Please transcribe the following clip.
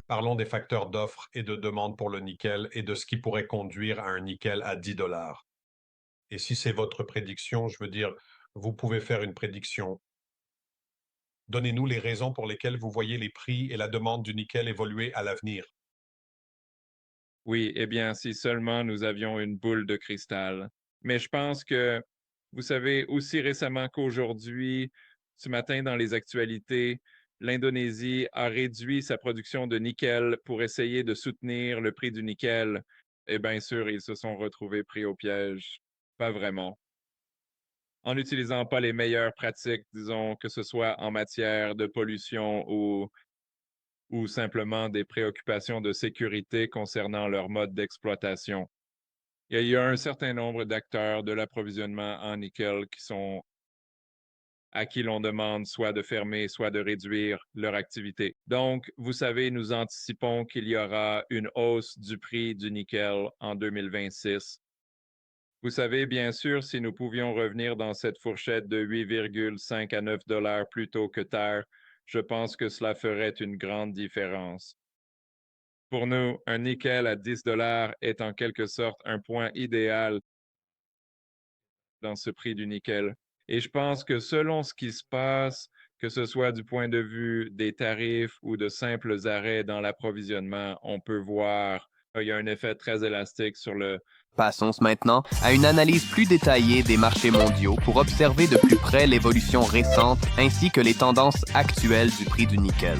Parlons des facteurs d'offre et de demande pour le nickel et de ce qui pourrait conduire à un nickel à 10 dollars. Et si c'est votre prédiction, je veux dire, vous pouvez faire une prédiction. Donnez-nous les raisons pour lesquelles vous voyez les prix et la demande du nickel évoluer à l'avenir. Oui, eh bien, si seulement nous avions une boule de cristal. Mais je pense que, vous savez, aussi récemment qu'aujourd'hui, ce matin dans les actualités, l'Indonésie a réduit sa production de nickel pour essayer de soutenir le prix du nickel. Et bien sûr, ils se sont retrouvés pris au piège. Pas vraiment. En n'utilisant pas les meilleures pratiques, disons, que ce soit en matière de pollution ou simplement des préoccupations de sécurité concernant leur mode d'exploitation. Il y a un certain nombre d'acteurs de l'approvisionnement en nickel à qui l'on demande soit de fermer, soit de réduire leur activité. Donc, vous savez, nous anticipons qu'il y aura une hausse du prix du nickel en 2026. Vous savez, bien sûr, si nous pouvions revenir dans cette fourchette de 8,5 à 9 dollars plus tôt que tard, je pense que cela ferait une grande différence. Pour nous, un nickel à 10 dollars est en quelque sorte un point idéal dans ce prix du nickel. Et je pense que selon ce qui se passe, que ce soit du point de vue des tarifs ou de simples arrêts dans l'approvisionnement, on peut voir qu'il y a un effet très élastique sur le... Passons maintenant à une analyse plus détaillée des marchés mondiaux pour observer de plus près l'évolution récente ainsi que les tendances actuelles du prix du nickel.